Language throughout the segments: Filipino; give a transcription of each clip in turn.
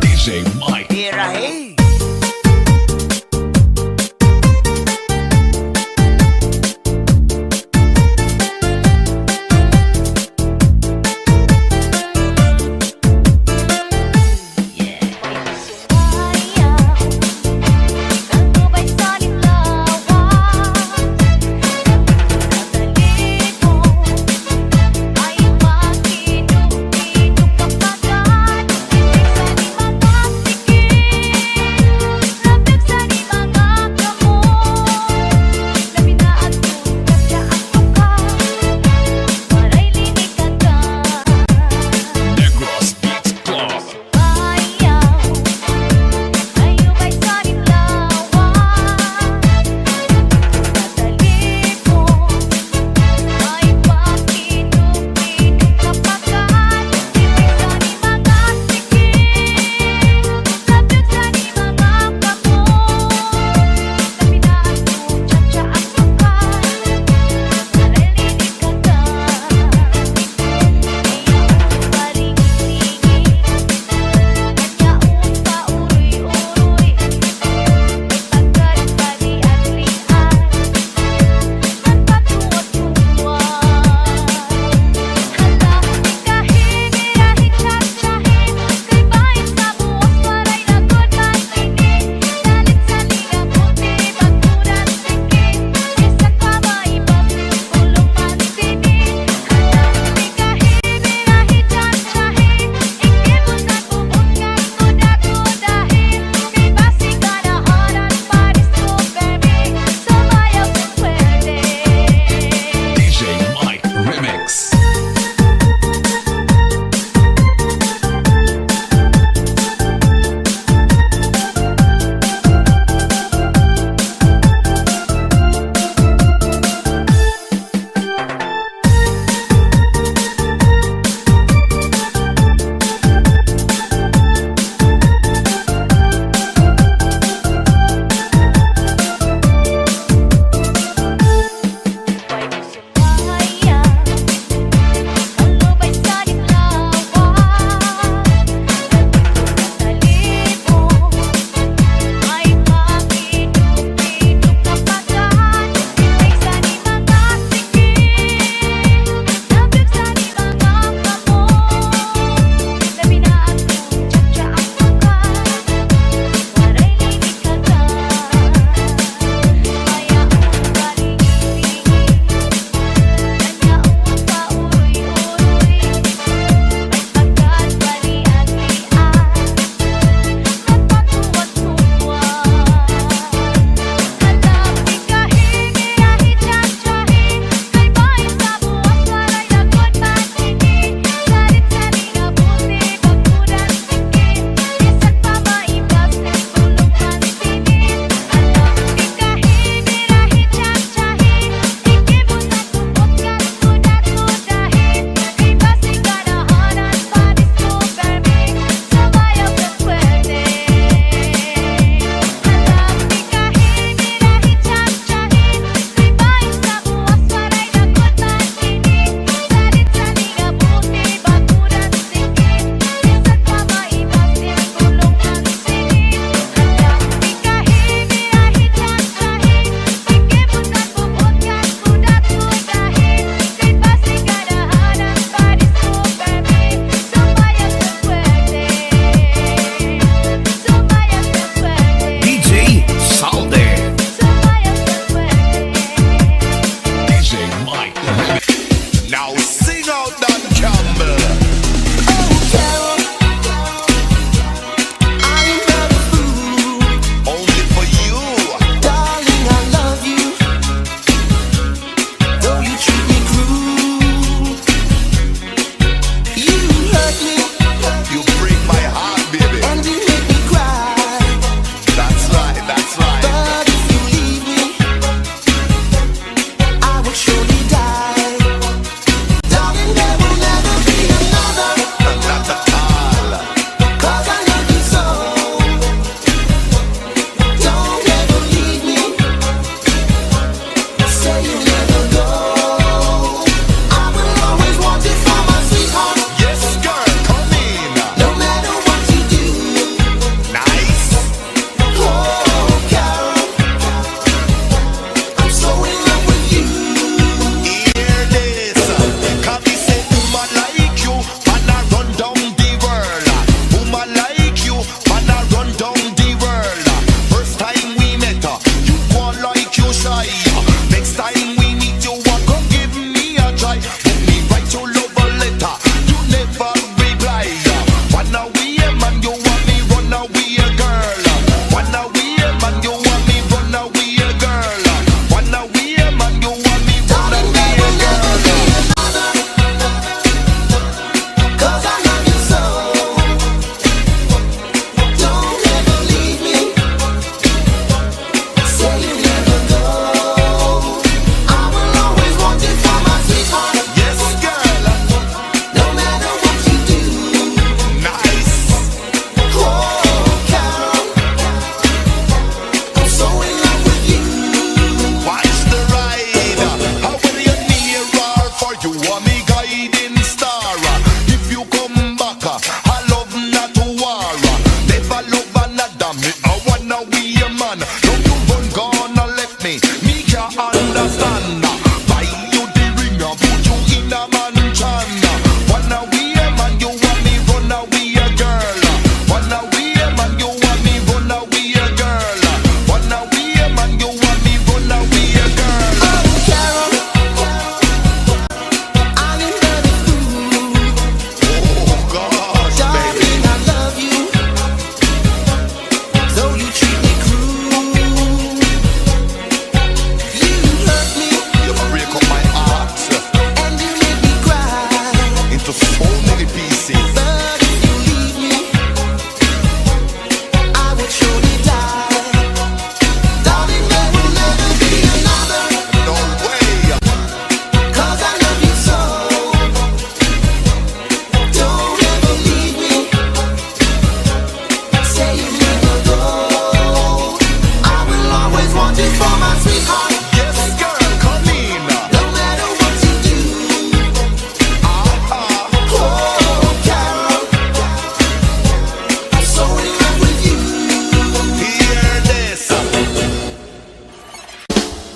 DJ Mike. Tirahe. so many pieces. But if you leave me, I would surely die. Darling, there will never be another, No way. 'cause I love you so. Don't ever leave me. Say you never go. I will always want you for my sweetheart. Yes, girl, come in. No matter what you do. Oh, Carol, I'm so in love with you. Hear this.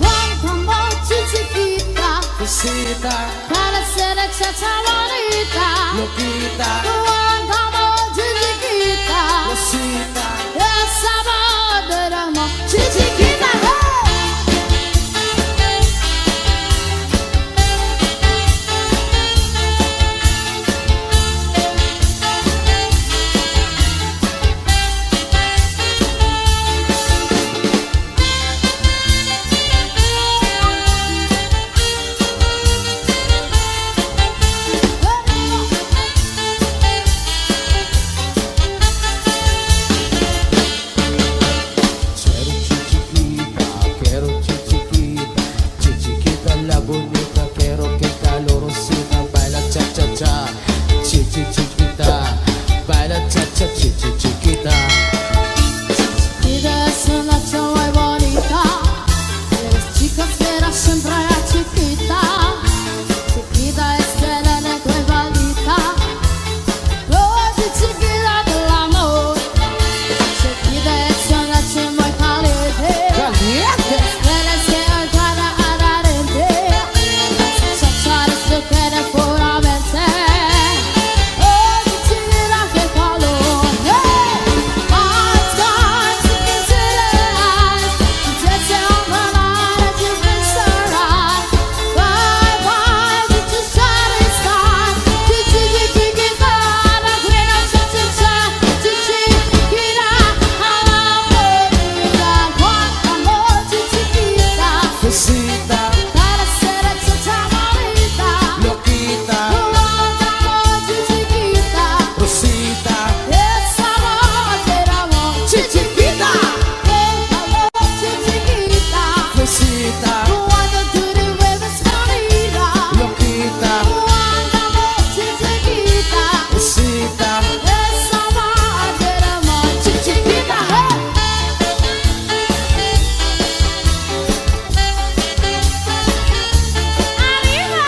Quanto chiquita, Cosita, para ser chacha bonita. loquita, Quanto chiquita, cosita. esa voz de amor, chiquita. Quiero chiquita, chiquita la bonita, quiero que calorosita, baila cha cha cha, chiquita, baila cha cha chiquita. Chiquita es una chava muy bonita. Eres chica, pero siempre chiquita. Chiquita es de la negra y maldita. Chiquita del amor. Chiquita es una chava muy caliente. Caliente. Eres que hoy cada adherente. Chachares te quieren puramente. Oh, chiquita, qué calor. Eyes gone, look into the eyes. You just tell my mind that you've been so right. Why did you try to start? Chiquita, la buena cha-cha-cha. Chiquita, a la bonita. Cuánto amor, chiquita. Cosita, Para ser chacha bonita. loquita, Cuánto amor, chiquita. cosita, Esa voz de amor, chiquita. Amor, chiquita. cosita, Cuando tú te vuelves bonita. loquita, Cuánto amor, chiquita. cosita. Esa voz de amor, chiquita. Arriba.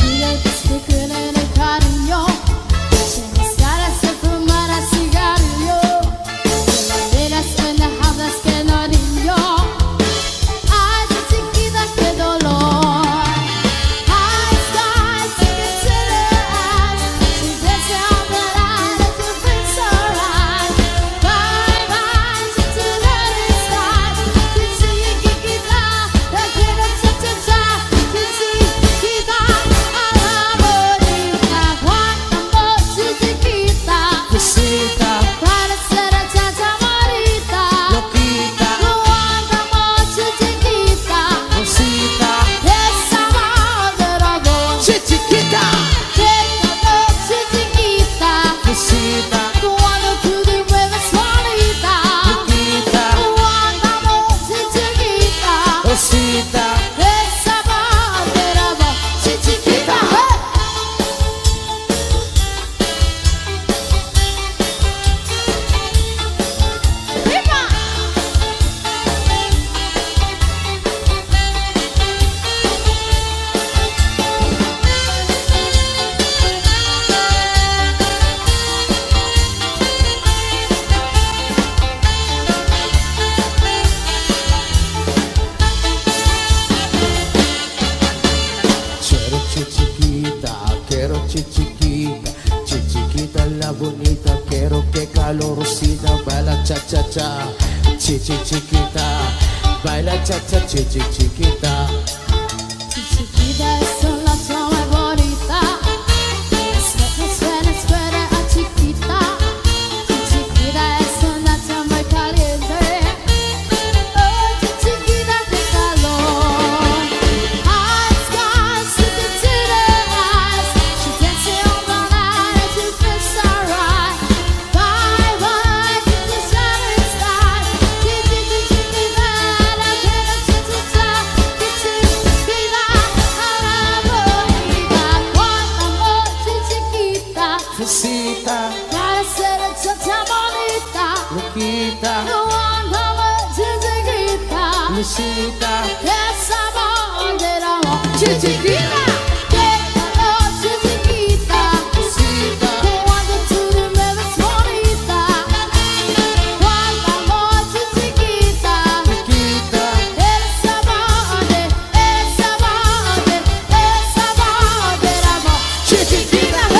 Mira que estoy con el cariño. Sin estar se fumar a cigarrillo. Que la veras en las hablas que no niño. Ay, chiquita, qué dolor. Eyes gone, look into the eyes. She just tell me that you've been so right. Bye, to let it slide. Chiquita, la quiero cha-cha-cha. Chiquita, a la bonita. Cuánto amor, chiquita. Cosita, Para ser chacha bonita. loquita, Cuánto amor, chiquita. cosita, Esa voz de amor, chiquita, chiquita. cosita, Cuando tú te mueves bonita. loquita, Cuánto amor, chiquita. cosita. Esa voz de amor, chiquita. ¡Viva! Quiero chiquita, chiquita la bonita, quiero que calorosita, baila cha cha cha, chiquita, baila cha cha chiquita. Chiquita es una chama bonita. Suena, suena a chiquita. Chiquita es una chama caliente. Oh, chiquita, qué calor. Hot skies, looking to the eyes. She's dancing all the night and she feels alright. Bye bye, to the shining sky. Chiquita, la quiero chiquita. Chiquita, a la bonita. Con amor, chiquita. Fusita, Para ser chacha bonita. Luquita, Con amor, chiquita. Lucita, Esa bandera, chiquita. Qué calor, chiquita. Fusita, Cuando tú me ves bonita. Cuánto amor, chiquita. Luquita, Esa bandera, amor, chiquita.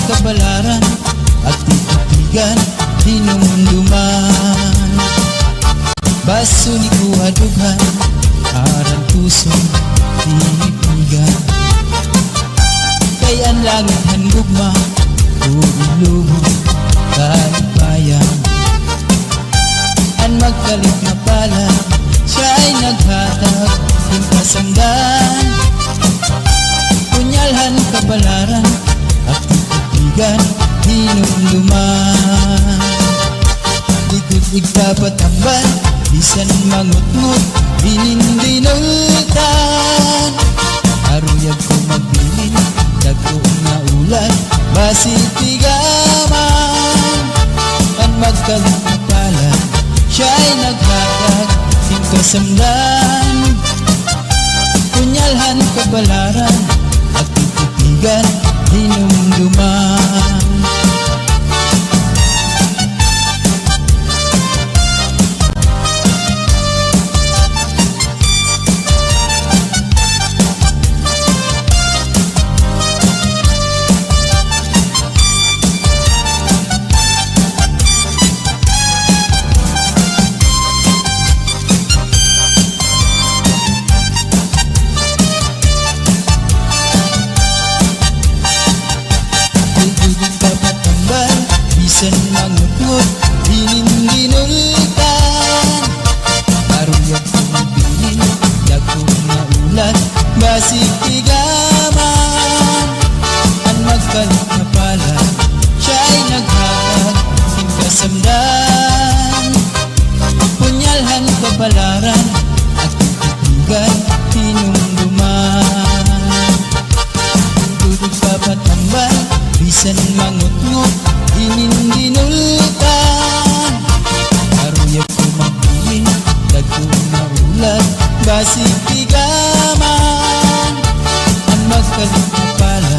kapalaran at titigan hinumduman. Baso ni kuhadugan aran tusong titigan. Kay ang langit handugma ulubog kalipayan. Ang magkalit na pala siya'y naghatag ng kasamdan. Punyalhan kapalaran at titigan hinumduman. Likod igpapatambal bisan mangut-ngut dinindinultan. Aruyag ko magbilin dagko nga ulan basitigaman. Ang magkalit na pala siya'y naghatag ng kasamdan. Punyalhan kabalaran at titigan hinumduman. Bisan mangut-ngut dinindinultan. Aruyag ko magbilin dagko nga ulan basitigaman. Ang magkalit na pala siya'y naghatag ng kasamdan. Punyalhan kapalaran at titigan hinumduman. Tutog papatambal bisan mangut-ngut dinindinultan. Aruyag ko magbilin dagko nga ulan basitigaman. Ang magkalit na pala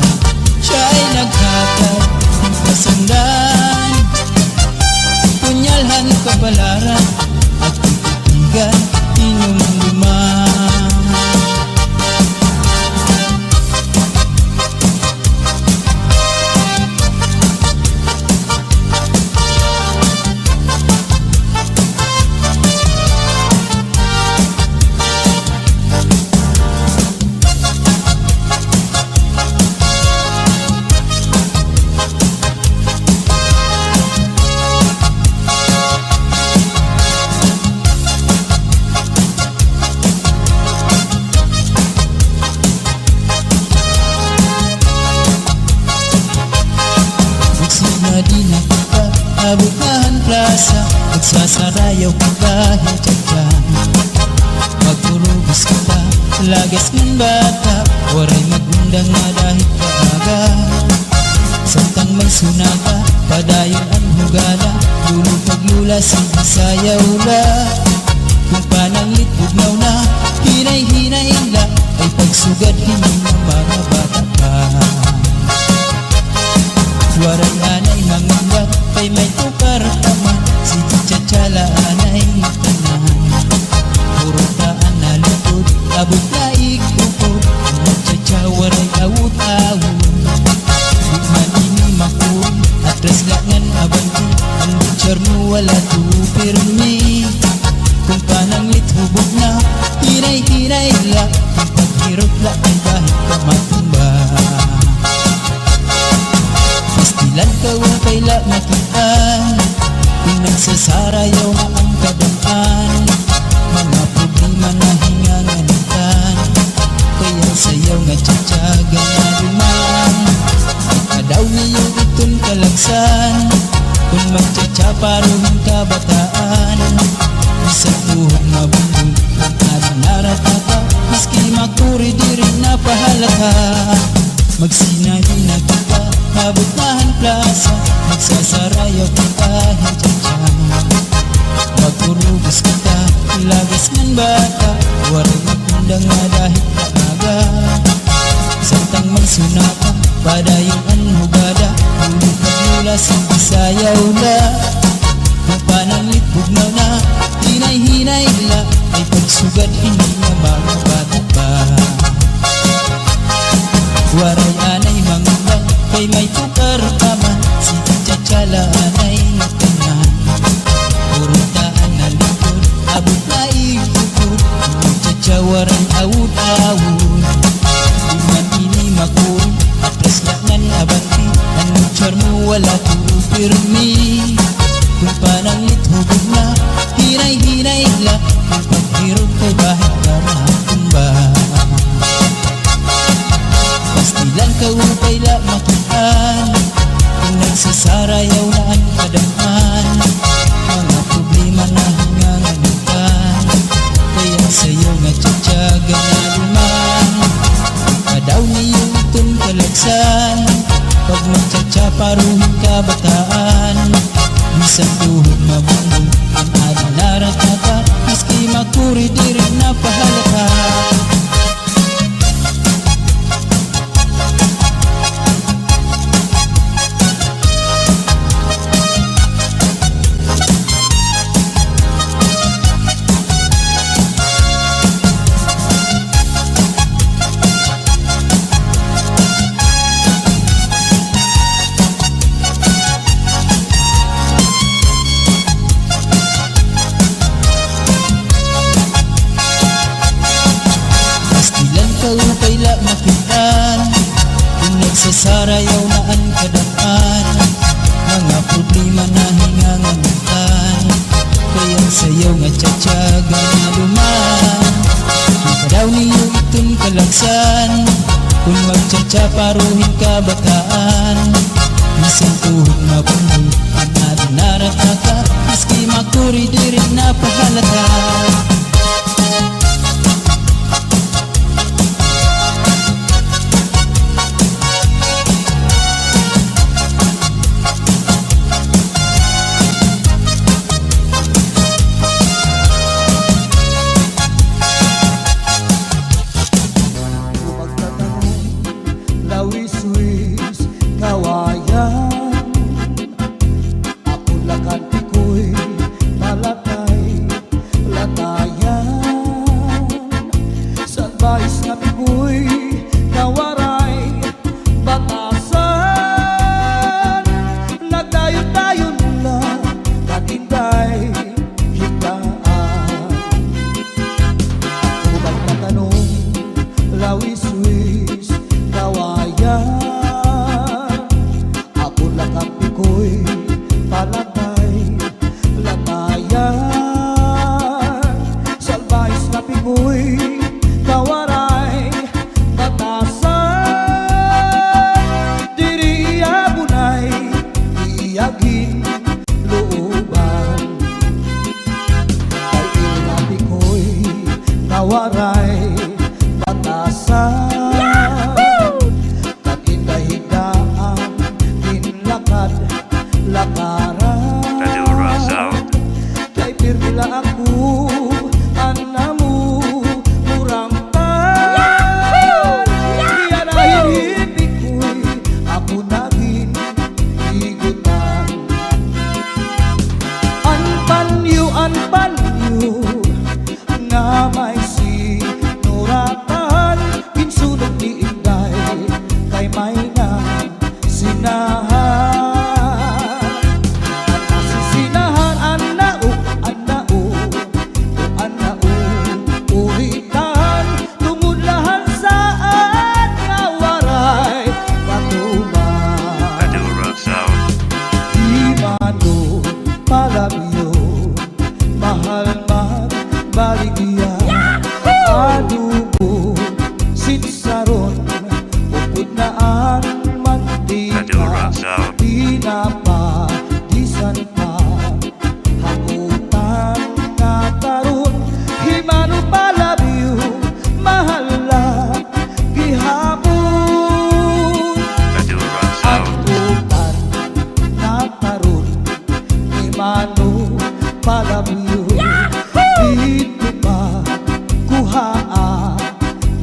siya'y naghatag ng kasamdan. Punyalhan kapalaran at titigan hinumduman. Di na kita abutahan plaza, magsasarayaw ka kahit dyan. Magpurubos kita, lagas ng bata, waray magundang na dahil kaaga. Samtang may sunata, padayon ang hugala, lulong paglula sayaw la. Kung pananglit bugnaw na, hinay-hinay la, ay pagsugad hindi ng mga bata pa. Waray anay mangundat, kay may tukar taman, si Tchatchala anay tanan. Puro taan na lukod, abot na ikukod, Tchatcha waray awut-awut. Bukman ini makul, atras langan abanti, ang butcher mo wala tupirmi. Kung pananglit hubog na, hinay-hinay la, ang paghirap la ay kahit kamatumba. Pastilan ka ang kaila makitaan, kung nagsasarayaw na ang kadaan. Mga problema na hinganganitan, kaya sayaw nga tiyatsaga na duman. Ikadaw niyo itong kalagsan, kung magtsatsa parong kabataan. Isang buhok na bundol, ang ating naratata, maski makuri di rin napahalata. Magsinabi na kita, abutahan plaza, magsasarayaw ka kahit dyan. Magpurubos kita, lagas ng bata, waray magundang na dahil kaaga. Samtang may sunata, padayong ang hugada, ulit paglula sayaw la. Kung pananglit bugnaw na, hinay-hinay la, ay pagsugad hindi na mga bata pa. Waray anay mangundan, kay may tukar abanti ang lutsar mo wala pirmi. Kung pananglit hubog na hinay-hinay la, kung paghirog kay bahit ka matumba. Pastilan ka upay la makitaan, kung nagsasarayaw na ang kadamhan. Mga problema na hanganganikan, kaya sa'yo nga tsatsaga na luman. Kadaw niyong itong kalagsan, pag magtsatsaparuhin ka bataan. Bisan tuhod mabundong ang adinarat na ka, maski makuri di rin napahalata. Upay la makitaan, kung nagsasarayaw na ang kadamhan. Mga problema na hinganganikan, kaya sayaw nga tsatsaga na luman. Kung kadaw niyo itong kalagsan, kung magtsatsaparuhin ka bataan. Bisan tuhod mabundong ang adinarat na ka, maski makuri di rin napahalata. Lawis-wis kawayan, ako lakan tikoy malatay latayan. Sa advice nga tikoy kawaray batasan, nagdayon-dayon lang katinday higdaan. Ako magtatanong lawis-wis kawayan, ako lakang tikoy palatay latayan. Salbais na tikoy kawaray batasan, diri abunay iyagin looban. Kay ina tikoy kawaray batasan, lakaran. Kay pirmila ako anamu murampan. Iya na hinipik ko'y ako naging higutan. Anpanyo nga may sinuratan, kinsulog ni Inday kay may na sinahan. Mahal magbaligya, adubo sinsaron, ukod na ang mantika, pinapadisan pa hangutan nga taron. Himano palabyo mahal lang gihapon, hangutan nga taron. Himano palabyo dito pa kuhaan,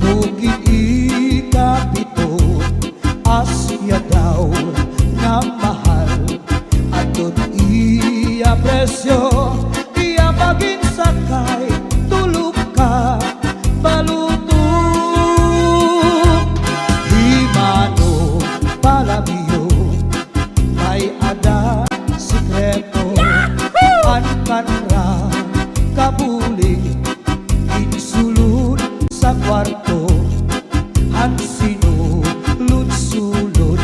bugin ikapito, asya daw na mahal, aton iya presyo, iya maging sakay, tulog ka balutong. Himano palabyo may ada sikreto, kanra kabuling insulod sa kwarto, ang sinulod-sulod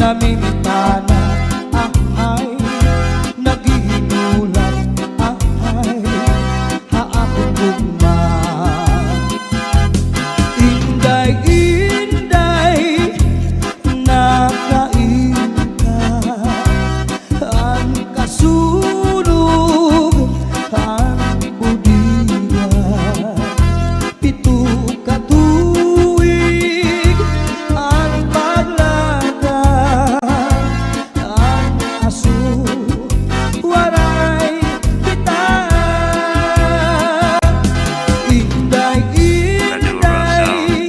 namimintana, ahay, naghihinulang, ahay, haakong gugma. Inday, inday, nakain ka, ang kasunog, ang budiga, pito ka tuig, ang paglaga, ang aso, waray kita. Inday, inday,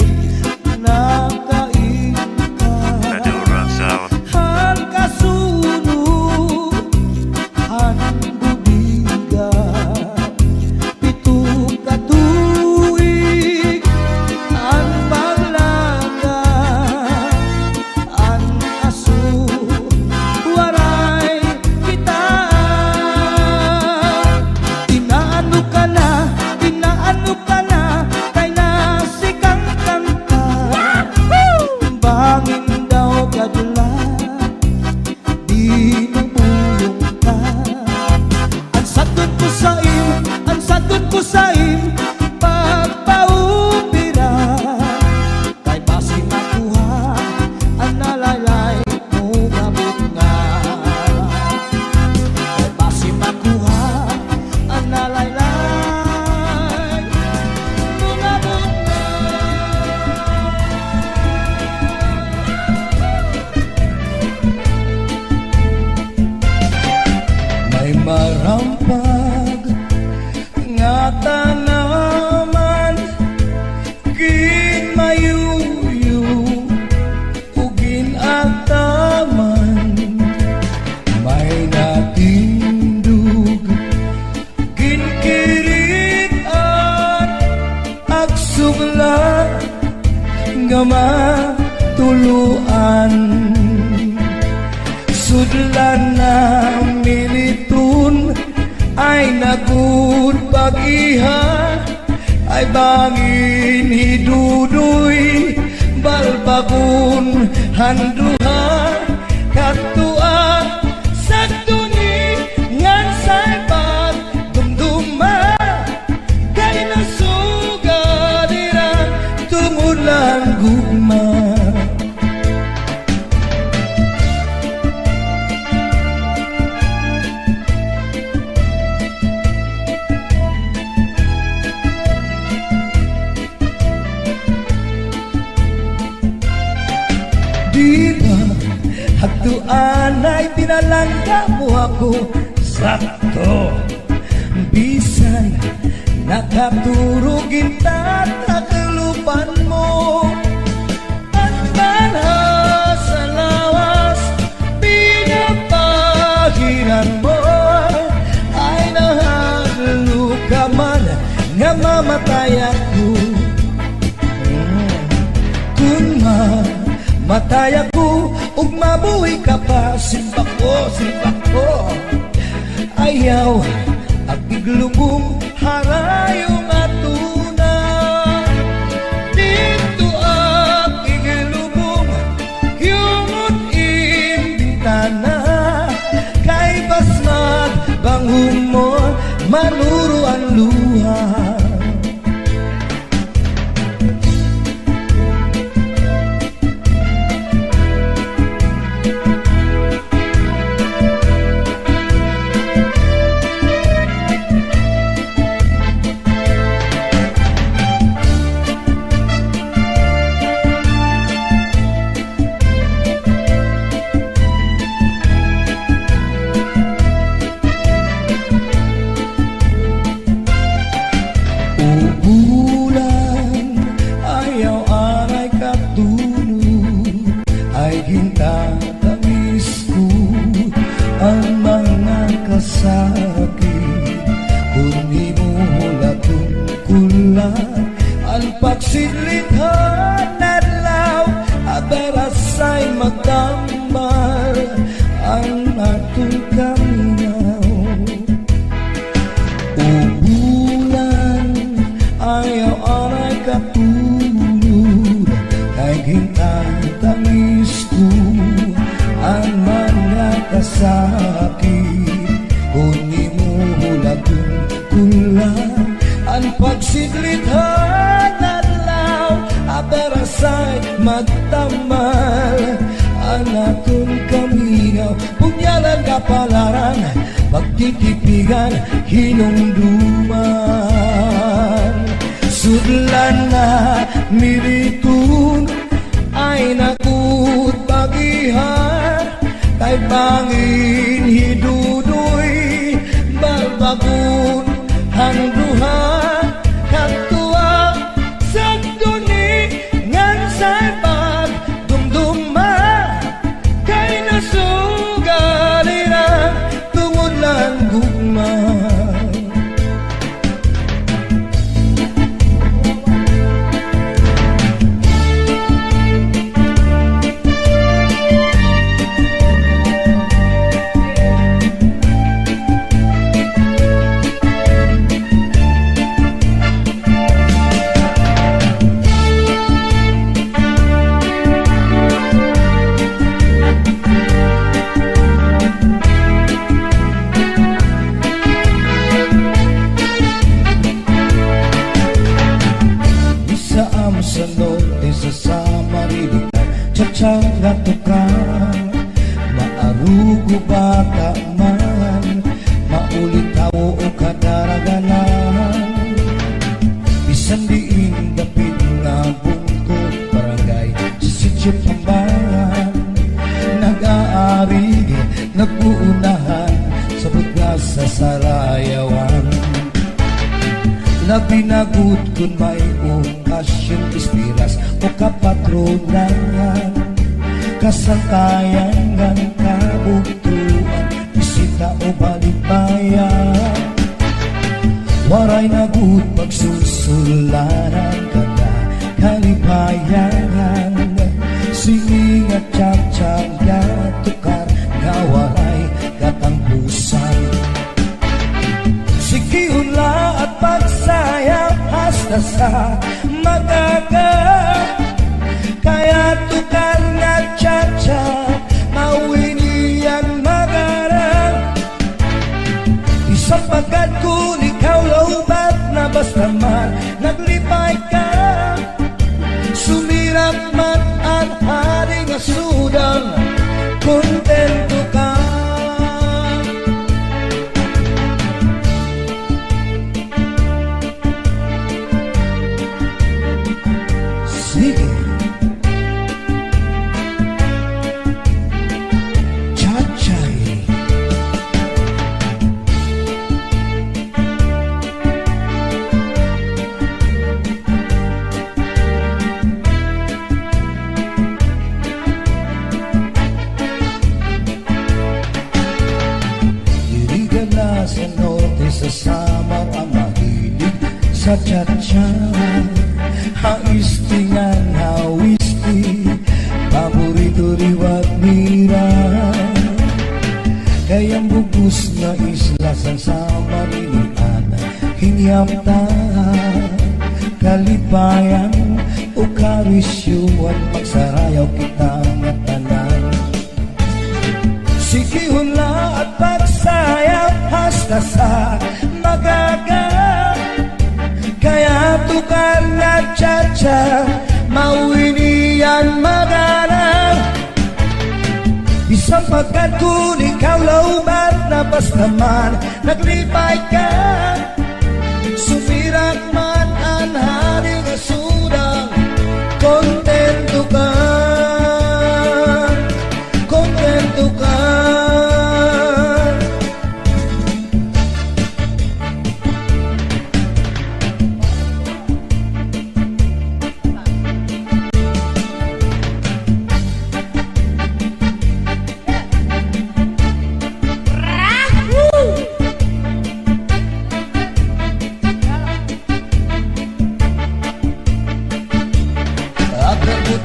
nakain ka, Madura Sound. ang kasunog, ang budiga, pito ka tuig, ang paglaga, ang aso, waray kita. Inaano ka na, kay nasikang kanta. Bangin daw kadula, di nabulong ka. Ang sadot ko sa'yo, pagpaupira, kay basi makuha, ang nalalay mo gabot nga. Kay basi makuha, ang nalalay mo gabot nga. May marampag nga tanaman, ginmayuyo ug ginataman. May natindog, ginkiritan, agsugla nga matuluan. Sudlan na militun ay nagud pag-iha, ay bangin hidudoy, balbagun handuha, katua sa tuni ngan say pagdumduma, kay nasuga dira tungod lang gugma. Di ba hagduan ay pinalangga mo ako sakto, bisan nakaturugin tataklupan mo. At banha sa lawas, pinapahiran mo, ay nahalo ka man nga mamatay ako. Kung matay ako ug mabuhi ka pa, simpak ko, ayaw at iglubong harayong atuna. Dito at iglubong yungot imbitana, kay basmag banghum mo manuro ang luha. Pagsilithan adlaw, aberasay magdambal ang atong kaminaw. O bulan, ayaw aray katulog, kay gintatangis ko magtamal anakon kamingaw punyalan kapalaran pagtitipigan hinumduman sudlan na miritun ay nakut pagihan kay bangin hidudoy balbagun hangduha katua sa duni ngan say pagdumduma kay nasugalira tungod lang gugma sa norte sa Samarilitan Tsatsang gatukan maarugo bata man maulitaw o kadaraganan bisan diin dapit nga bungkod barangay sa sityo Pambangan nag-aari nag-uunahan sa bugas sa Sarayawan na pinagut kun may okasyon ispiras o kapatronan kasantayan ng kabugtuan bisita o balibayan waray nagut pagsusularan kada kalibayan singat tsak-tsak yatukar nga waray katangpusan sikiunla at pagsayang hasta sa magaga kaya tukar nga tsa-tsa mawinian magarang isang pagkat kung ikaw laubat na basta man naglipay ka sumirap man ang haring asudang kontento ka sa norte sa Samar ang mahilig sa tsa-tsa haistingan hawisti paborito riwat nira kayang bugos na isla sa Samarilitan hinyamta kalibayan o karisyuan magsarayaw kita nga tanan sikihunla at pagsayang hasta sa magaga kaya tukar na tsa-tsa mawinian magarang isang pagkat kung ikaw laubat na basta man naglipay ka sumirak man ang haring asudang kontento ka kontento ka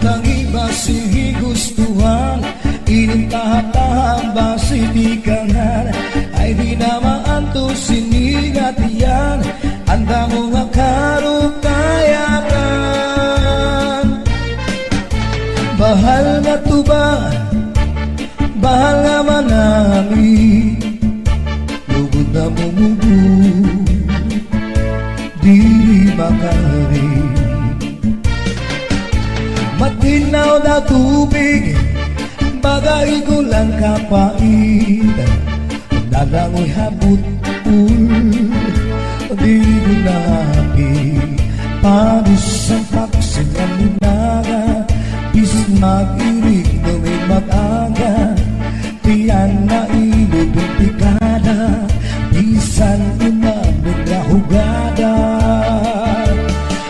ang iba si gustuhan inintahang basi di kangan ay di naman to sinigat yan anda mo nga karukayakan bahal nga tuba bahal nga manami lugod na mumubu di makari matina tubig, bagay gulang kapait, nalangoy habut-ul, di gunapi, panis ang paksilang minaga, bisig mag-irig gawin mag-aga, tiyan na ilubong pikada, bisan umabog na hugada.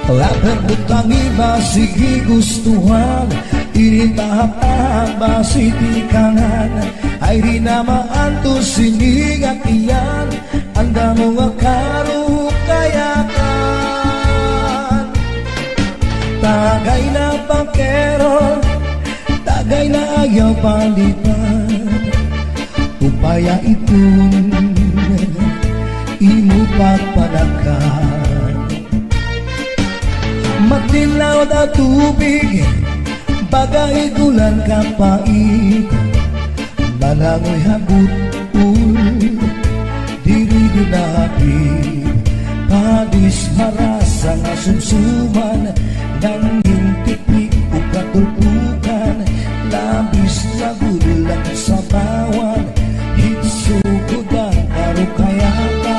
Lapar butang iba sige gustuhan, initahap-tahap ba si tikangan, ay rinamaan to siningat iyan, anda mo nga karukayakan. Tagay na pangkero, tagay na ayaw palitan, upaya itong imo pagpalakan. Matilaw na tubig, bagay gulan kapait, malangoy habut-ul, diri ginapit, padis marasa nga sumsuman, nang hintipik o katulpukan, labis na gulang sa bawan, hitsugod ang karukayakan.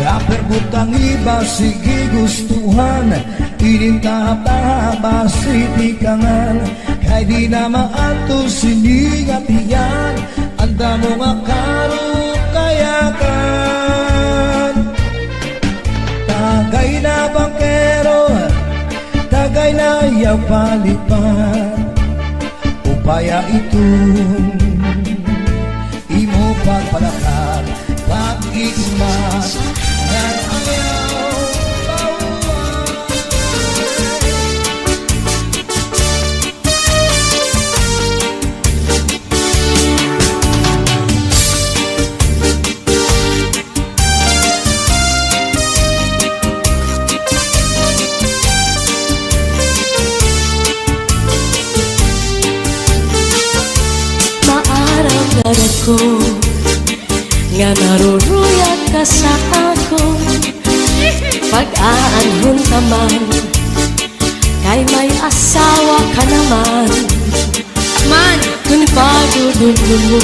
Rapper butang iba sige gustuhan, inintahap-tahap ba si tikangan, kay di na maato siningat iyan, anda mo nga karukayakan. Tagay na bangkero, tagay na ayaw palipan, upaya itong imo pagpalakan, pag-igmat ng ayaw bawal. Maaraw ko nga naruruyag ka sa ako, pag-aanhon ka man, kay may asawa ka naman. Man, kung pagdudulun mo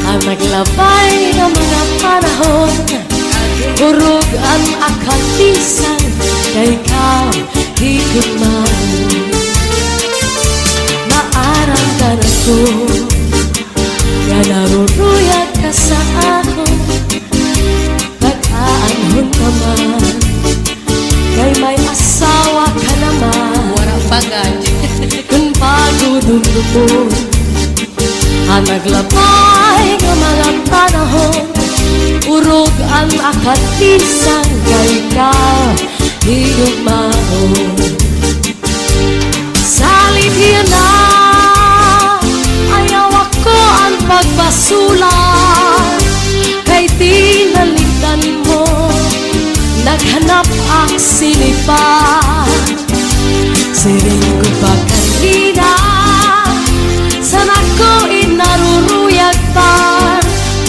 ang naglabay ng mga panahon, hurog ang akatisan, kay ikaw higit man. Maarang ka na ko, nga naruruyag ka sa ako, pag-aanhon ka man, kay may asawa ka naman. Warang bagay. Kung pagdudulun mo ang naglabay ng mga panahon, urog ang akatisan, kay ikaw higit man. Salit na ayaw ako ang pagbasulan, kay tinalikan mo, naghanap ang sinipan. Siring ko pa kanina, sana ko inaruruyag pa,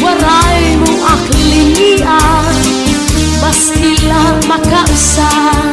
waray mo aklinian, maski lang makausap.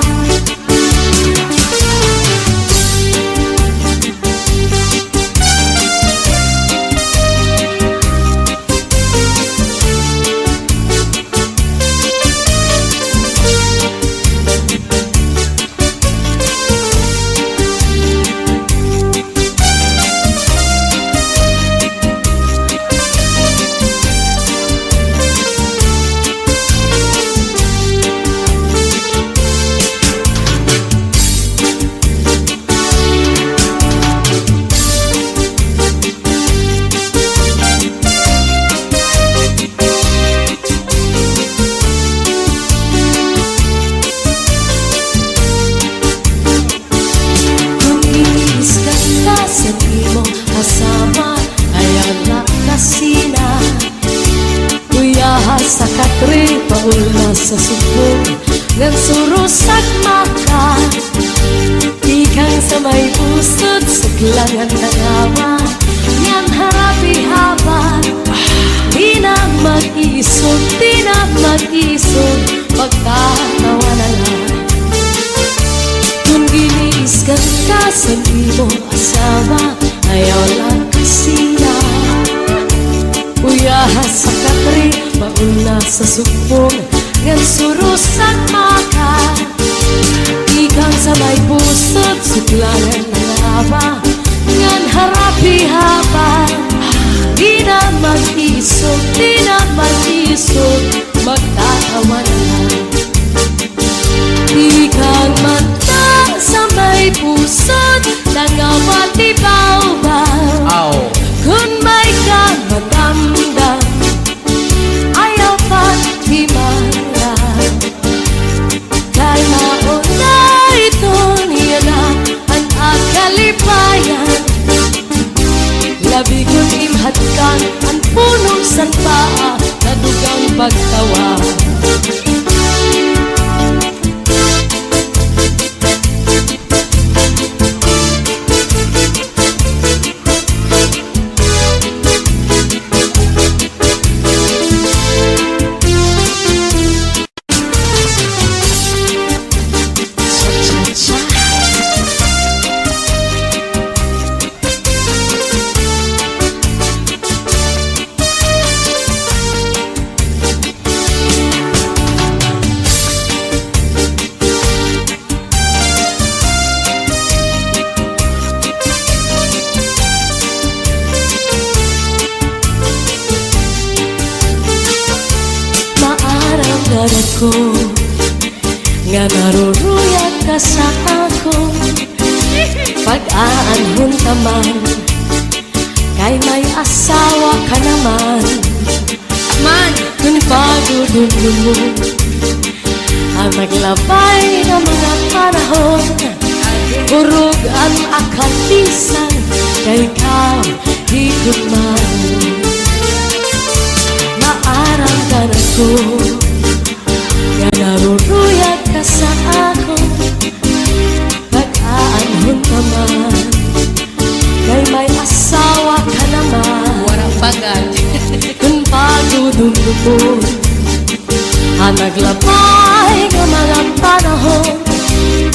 Sa katri paula sa subong ngan surusag mata, ikang sa may pusod saglangan nangawa, yan harapi haba, di na mag-isod, di na mag-isod, pagkatawa na lang. Kung giniiskan ka sa imong asawa, ayaw lang kasina. Uyahas sa katri, mauna sa sugbong, ngan surusan maka. Ikan sa may pusod, suklangan ng haba, ngan harapi haba. Di na mag-isog, di na mag-isog, magtatawa na lang. Ikan mata sa may pusod, nangawat ibaw-baw. Kung may kang magdamdam, ayaw pa't himalan. Kay mauna ito niya na ang akalipayan. Labi kong imhatkan ang punong sanpaa na dugang pagtawa. Ko nga naruruyag ka sa ako, pag-aanhon ka man, kay may asawa ka naman. Man, kung pagdudulo mo ang maglabay ng mga panahon, urog ang akalisan, kay ikaw higit man. Maarang ka na ko, nga naruruyag ka sa ako, pag-aanhon ka man, kay may asawa ka naman. Warang bagay. Kung pagdudumdumon ang naglabay ng mga panahon,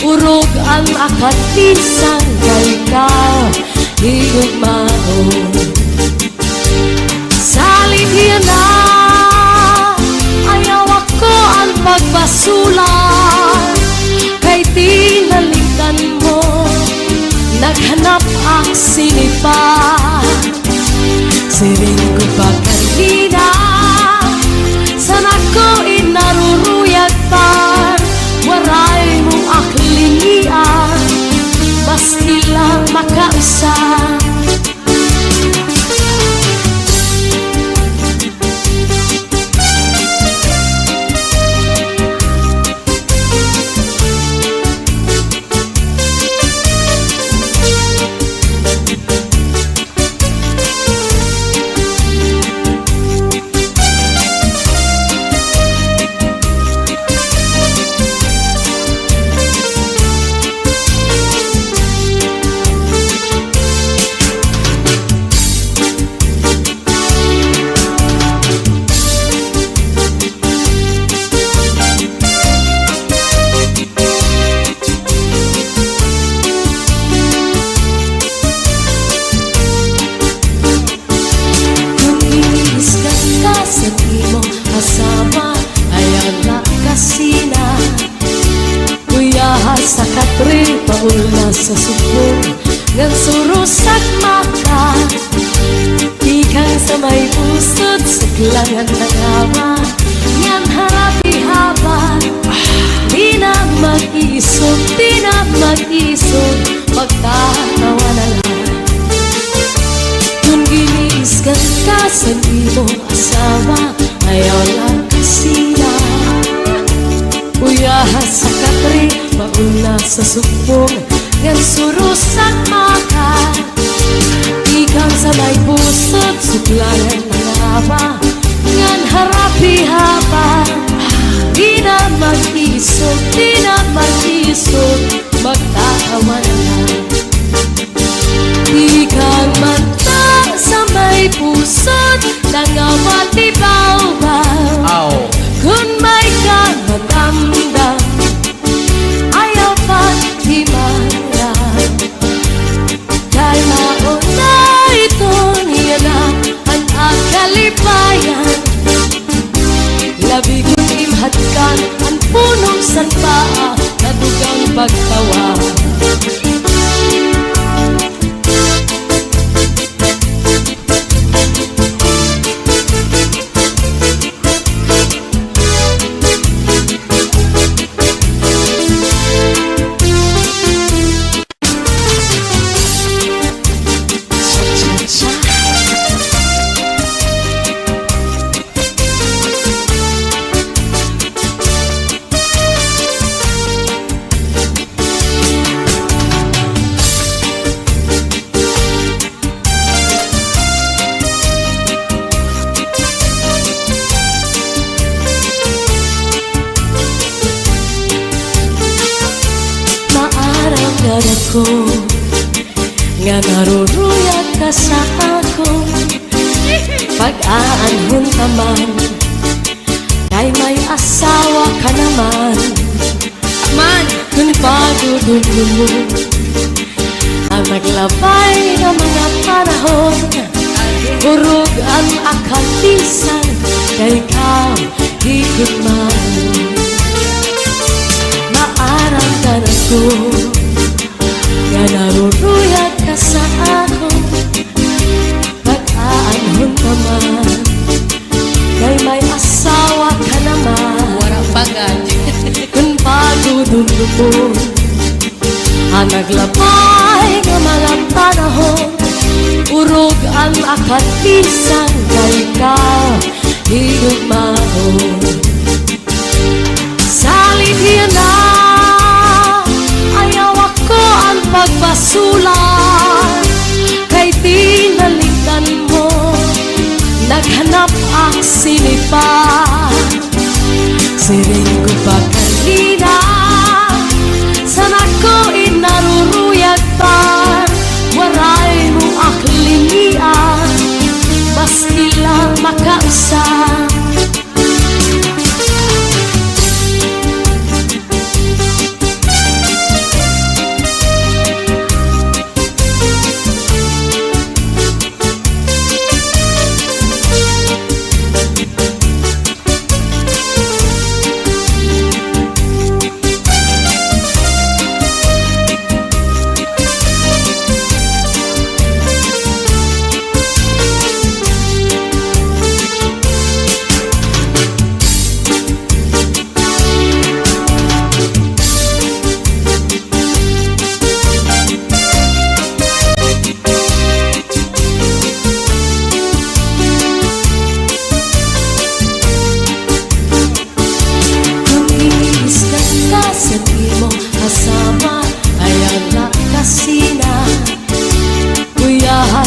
urog ang akatisan, kay ikaw higugmaon. Salit yan na pagbasulan, kay tinalikan mo, naghanap ang sinipa. Siring ko pa kanina, sana ko inaruruyag pa, waray mong aklinian, maski lang makaisa. Sa katri, paula sa subong, ngan surusak maka. Ikang sa may pusod, suklangan ng hawa, ngan harapi haba. Di na mag-isog, di na mag-isog, magtatawa na lang. Kung giniiskan ka sa imong asawa, ayaw lang kasina. Uyahas sa katri, mauna sa subong, ngan surusak maka. Ikang sa may pusod, suklangan ng haba, ngan harapi haba. Di na mag-isog, di na mag-isog, magtatawa na lang. Ikang mata sa may pusod, nangawat ibaw-baw. Kung may kang magdamdam, ayaw pa't himalan. ko nga naruruyag ka sa ako. Pag-aanhon ka man, kay may asawa ka naman. Man, kung pagdudulo mo ang naglabay ng mga panahon, hurog ang akalisan, kay ikaw higit man. Maarang ka na ko, nga naruruyag ka sa ako. Pag-aanhon ka man, kay may asawa ka naman. Warang bagay. Kung pagdudulo mo ang naglabay ng mga panahon, urog ang akalisan, kay ikaw higugmaon. Salit yan na, ayaw ako ang pagbasulan, kay tinalikan mo, naghanap ang sinipa. Siring ko pa kanina, sana ko inaruruyag pa, waray mo aklinian, maski lang makausap.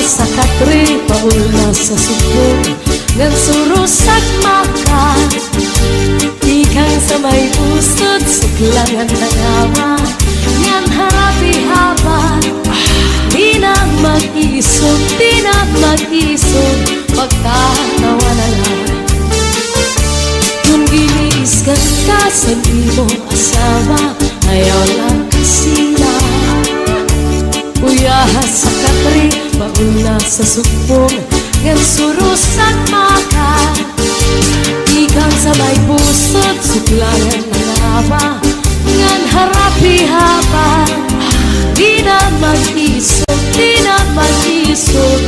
Sa katri paula sa subong ngan surusak maka, ikang sa may pusod suklangan nangawa, yan harapi haba. Di na mag-isog, di na mag-isog, pagtatawa na lang. Kung giniiskan ka sa imong asawa, ayaw lang kasina. Uyahas sa katri, pauna sa supong, ngan surusak maka, ikang sa may pusod suklangan ng lawa, ngan harapi haba. Di na mag-isog, di na mag-isog,